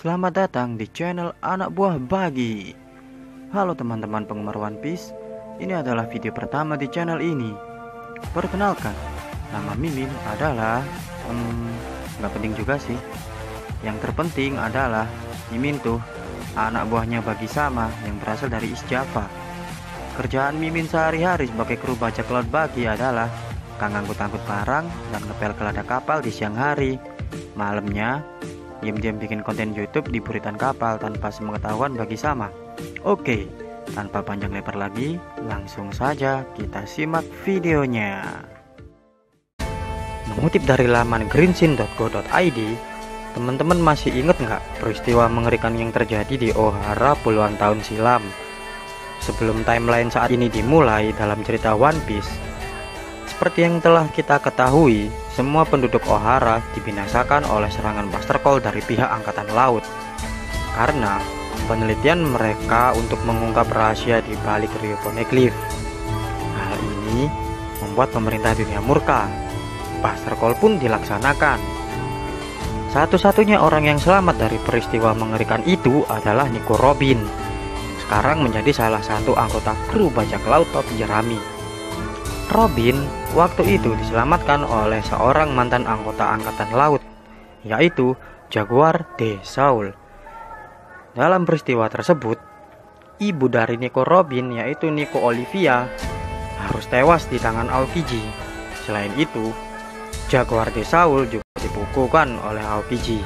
Selamat datang di channel Anak Buah Bagi. Halo teman-teman penggemar One Piece. Ini adalah video pertama di channel ini. Perkenalkan, nama Mimin adalah nggak penting juga sih. Yang terpenting adalah Mimin tuh anak buahnya Bagi Sama yang berasal dari East Java. Kerjaan Mimin sehari-hari sebagai kru bajak laut Bagi adalah ngangkut-ngangkut barang dan ngepel geladak kapal di siang hari. Malamnya diam-diam bikin konten YouTube di buritan kapal tanpa sepengetahuan Bagi Sama. Oke, tanpa panjang lebar lagi, langsung saja kita simak videonya. Mengutip dari laman greensin.go.id, teman-teman masih ingat nggak peristiwa mengerikan yang terjadi di Ohara puluhan tahun silam? Sebelum timeline saat ini dimulai dalam cerita One Piece, seperti yang telah kita ketahui, semua penduduk Ohara dibinasakan oleh serangan Buster Call dari pihak Angkatan Laut karena penelitian mereka untuk mengungkap rahasia di balik Rio Poneglyph. Hal ini membuat pemerintah dunia murka. Buster Call pun dilaksanakan. Satu-satunya orang yang selamat dari peristiwa mengerikan itu adalah Nico Robin. Sekarang menjadi salah satu anggota kru bajak laut topi jerami. Robin waktu itu diselamatkan oleh seorang mantan anggota angkatan laut, yaitu Jaguar de Saul. Dalam peristiwa tersebut, ibu dari Nico Robin, yaitu Nico Olivia, harus tewas di tangan Aokiji. Selain itu, Jaguar de Saul juga dipukulkan oleh Aokiji.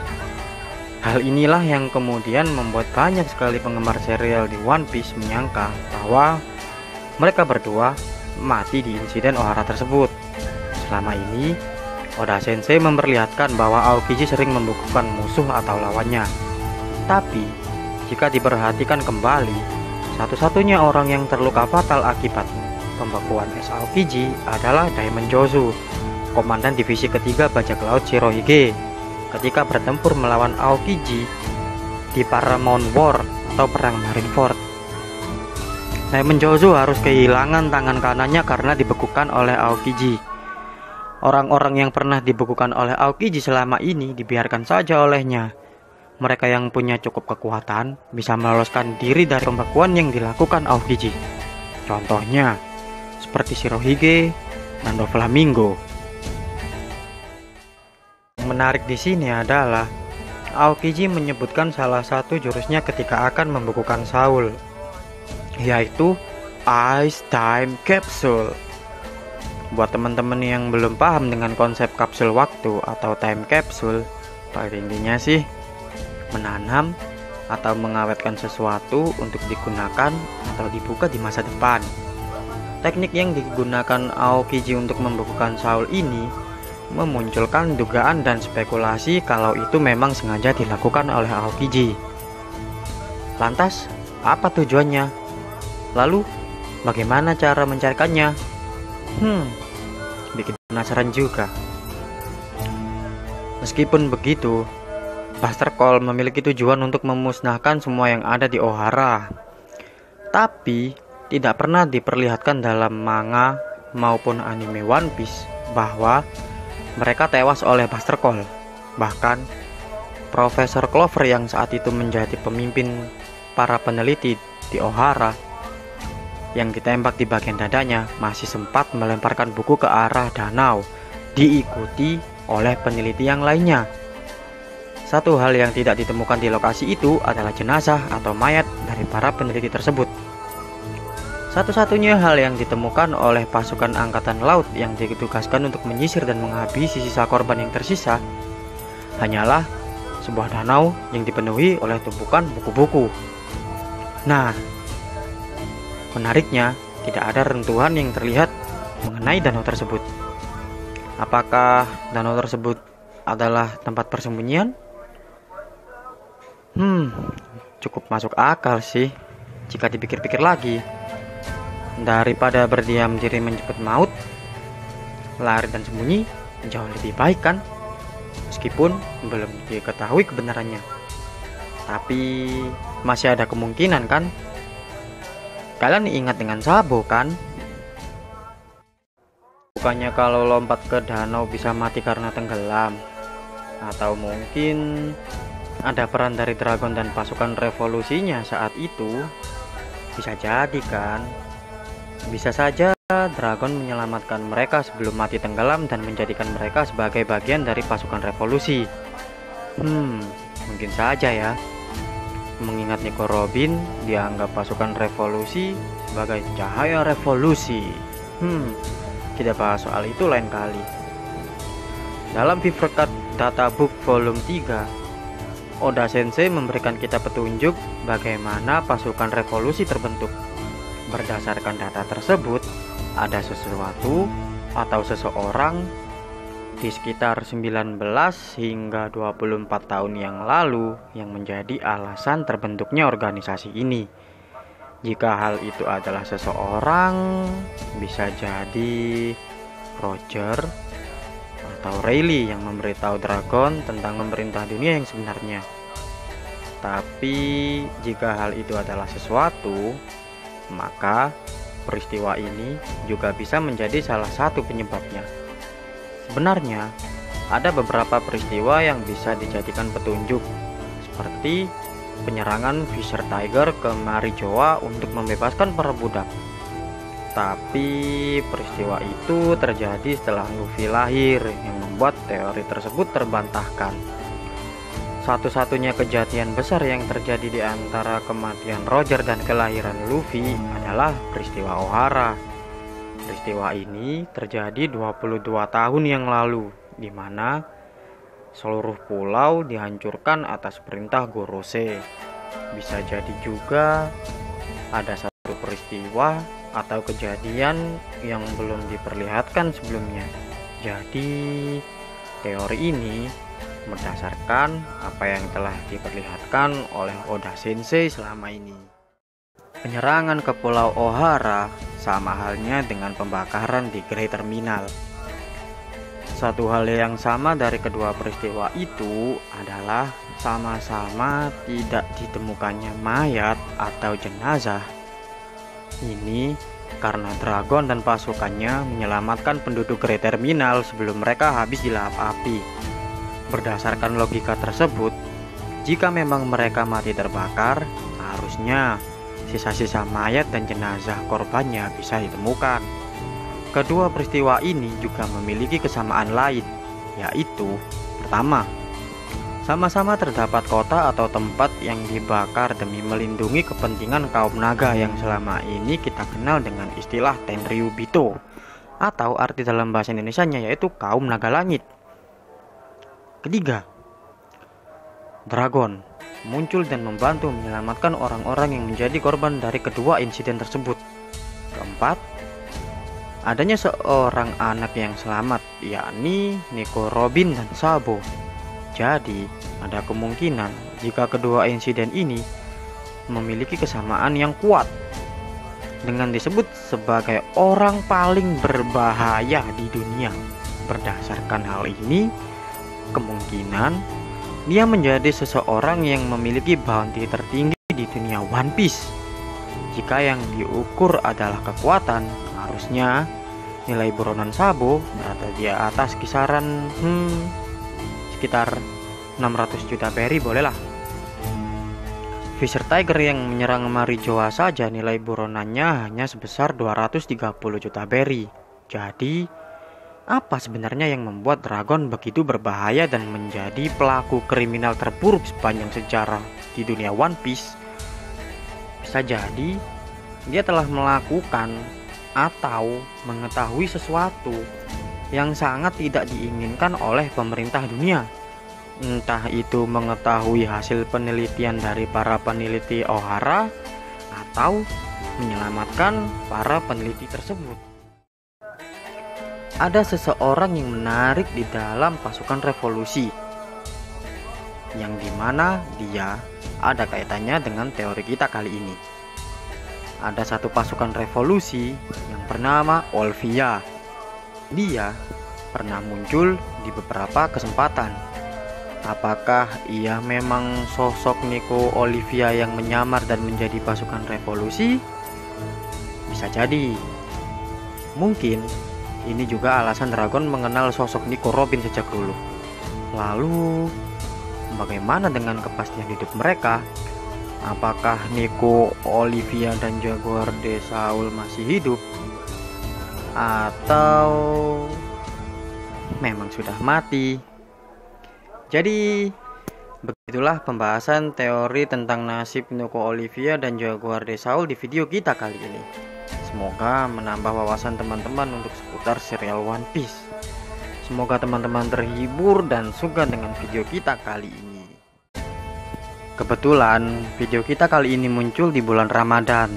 Hal inilah yang kemudian membuat banyak sekali penggemar serial di One Piece menyangka bahwa mereka berdua mati di insiden Ohara tersebut. Selama ini, Oda Sensei memperlihatkan bahwa Aokiji sering membukukan musuh atau lawannya. Tapi, jika diperhatikan kembali, satu-satunya orang yang terluka fatal akibat pembekuan es Aokiji adalah Diamond Jozu, komandan divisi ketiga bajak laut Shirohige, ketika bertempur melawan Aokiji di Paramount War atau Perang Marineford. Diamond Jozu harus kehilangan tangan kanannya karena dibekukan oleh Aokiji. Orang-orang yang pernah dibekukan oleh Aokiji selama ini dibiarkan saja olehnya. Mereka yang punya cukup kekuatan bisa meloloskan diri dari pembekuan yang dilakukan Aokiji. Contohnya seperti Shirohige dan Doflamingo. Menarik di sini adalah Aokiji menyebutkan salah satu jurusnya ketika akan membekukan Saul, yaitu Ice Time Capsule. Buat teman-teman yang belum paham dengan konsep kapsul waktu atau time capsule, pada intinya sih menanam atau mengawetkan sesuatu untuk digunakan atau dibuka di masa depan. Teknik yang digunakan Aokiji untuk membekukan Saul ini memunculkan dugaan dan spekulasi kalau itu memang sengaja dilakukan oleh Aokiji. Lantas, apa tujuannya? Lalu, bagaimana cara mencarikannya? Bikin penasaran juga. Meskipun begitu, Buster Call memiliki tujuan untuk memusnahkan semua yang ada di Ohara. Tapi, tidak pernah diperlihatkan dalam manga maupun anime One Piece bahwa mereka tewas oleh Buster Call. Bahkan, Profesor Clover yang saat itu menjadi pemimpin para peneliti di Ohara yang ditembak di bagian dadanya masih sempat melemparkan buku ke arah danau, diikuti oleh peneliti yang lainnya. Satu hal yang tidak ditemukan di lokasi itu adalah jenazah atau mayat dari para peneliti tersebut. Satu-satunya hal yang ditemukan oleh pasukan angkatan laut yang ditugaskan untuk menyisir dan menghabisi sisa korban yang tersisa hanyalah sebuah danau yang dipenuhi oleh tumpukan buku-buku. Nah, menariknya, tidak ada rentuhan yang terlihat mengenai danau tersebut. Apakah danau tersebut adalah tempat persembunyian? Cukup masuk akal sih jika dipikir-pikir lagi. Daripada berdiam diri menjemput maut, lari dan sembunyi jauh lebih baik kan? Meskipun belum diketahui kebenarannya, tapi masih ada kemungkinan kan? Kalian ingat dengan Sabo kan? Bukannya kalau lompat ke danau bisa mati karena tenggelam, atau mungkin ada peran dari Dragon dan pasukan revolusinya saat itu? Bisa jadi kan? Bisa saja Dragon menyelamatkan mereka sebelum mati tenggelam dan menjadikan mereka sebagai bagian dari pasukan revolusi. Mungkin saja ya. Mengingat Nico Robin dianggap pasukan revolusi sebagai cahaya revolusi. Kita bahas soal itu lain kali. Dalam Vivercard Databook Volume 3, Oda Sensei memberikan kita petunjuk bagaimana pasukan revolusi terbentuk. Berdasarkan data tersebut, ada sesuatu atau seseorang di sekitar 19 hingga 24 tahun yang lalu yang menjadi alasan terbentuknya organisasi ini. Jika hal itu adalah seseorang, bisa jadi Roger atau Rayleigh yang memberitahu Dragon tentang pemerintah dunia yang sebenarnya. Tapi jika hal itu adalah sesuatu, maka peristiwa ini juga bisa menjadi salah satu penyebabnya. Sebenarnya, ada beberapa peristiwa yang bisa dijadikan petunjuk, seperti penyerangan Fisher Tiger ke Marijoa untuk membebaskan para budak. Tapi peristiwa itu terjadi setelah Luffy lahir, yang membuat teori tersebut terbantahkan. Satu-satunya kejadian besar yang terjadi di antara kematian Roger dan kelahiran Luffy adalah peristiwa Ohara. Peristiwa ini terjadi 22 tahun yang lalu, di mana seluruh pulau dihancurkan atas perintah Gorose. Bisa jadi juga ada satu peristiwa atau kejadian yang belum diperlihatkan sebelumnya. Jadi, teori ini berdasarkan apa yang telah diperlihatkan oleh Oda Sensei selama ini. Penyerangan ke Pulau Ohara sama halnya dengan pembakaran di Great Terminal. Satu hal yang sama dari kedua peristiwa itu adalah sama-sama tidak ditemukannya mayat atau jenazah. Ini karena Dragon dan pasukannya menyelamatkan penduduk Great Terminal sebelum mereka habis dilahap api. Berdasarkan logika tersebut, jika memang mereka mati terbakar, harusnya sisa-sisa mayat dan jenazah korbannya bisa ditemukan. Kedua peristiwa ini juga memiliki kesamaan lain, yaitu pertama, sama-sama terdapat kota atau tempat yang dibakar demi melindungi kepentingan kaum naga yang selama ini kita kenal dengan istilah Tenryubito, atau arti dalam bahasa Indonesianya yaitu kaum naga langit. Ketiga, Dragon muncul dan membantu menyelamatkan orang-orang yang menjadi korban dari kedua insiden tersebut. Keempat, adanya seorang anak yang selamat, yakni Nico Robin dan Sabo. Jadi, ada kemungkinan jika kedua insiden ini memiliki kesamaan yang kuat dengan disebut sebagai orang paling berbahaya di dunia. Berdasarkan hal ini, kemungkinan dia menjadi seseorang yang memiliki bounty tertinggi di dunia One Piece. Jika yang diukur adalah kekuatan, harusnya nilai buronan Sabo berada di atas kisaran sekitar 600 juta berry bolehlah. Fisher Tiger yang menyerang Marijoa saja nilai buronannya hanya sebesar 230 juta berry. Jadi apa sebenarnya yang membuat Dragon begitu berbahaya dan menjadi pelaku kriminal terburuk sepanjang sejarah di dunia One Piece? Bisa jadi dia telah melakukan atau mengetahui sesuatu yang sangat tidak diinginkan oleh pemerintah dunia. Entah itu mengetahui hasil penelitian dari para peneliti Ohara atau menyelamatkan para peneliti tersebut. Ada seseorang yang menarik di dalam pasukan revolusi, yang dimana dia ada kaitannya dengan teori kita kali ini. Ada satu pasukan revolusi yang bernama Olvia. Dia pernah muncul di beberapa kesempatan. Apakah ia memang sosok Nico Olivia yang menyamar dan menjadi pasukan revolusi? Bisa jadi. Mungkin ini juga alasan Dragon mengenal sosok Nico Robin sejak dulu. Lalu bagaimana dengan kepastian hidup mereka? Apakah Nico, Olivia, dan Jaguar de Saul masih hidup? Atau memang sudah mati? Jadi begitulah pembahasan teori tentang nasib Nico, Olivia, dan Jaguar de Saul di video kita kali ini. Semoga menambah wawasan teman-teman untuk seputar serial One Piece. Semoga teman-teman terhibur dan suka dengan video kita kali ini. Kebetulan video kita kali ini muncul di bulan Ramadan.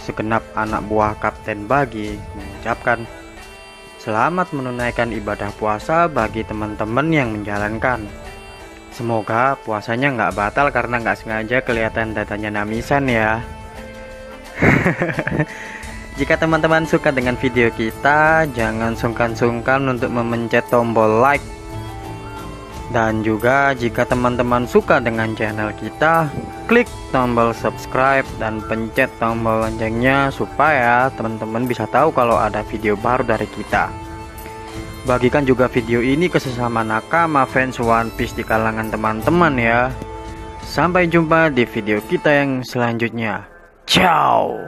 Segenap anak buah Kapten Bagi mengucapkan selamat menunaikan ibadah puasa bagi teman-teman yang menjalankan. Semoga puasanya nggak batal karena nggak sengaja kelihatan datanya Namisan ya. Jika teman-teman suka dengan video kita, jangan sungkan-sungkan untuk memencet tombol like. Dan juga jika teman-teman suka dengan channel kita, klik tombol subscribe dan pencet tombol loncengnya supaya teman-teman bisa tahu kalau ada video baru dari kita. Bagikan juga video ini ke sesama nakama fans One Piece di kalangan teman-teman ya. Sampai jumpa di video kita yang selanjutnya. Ciao.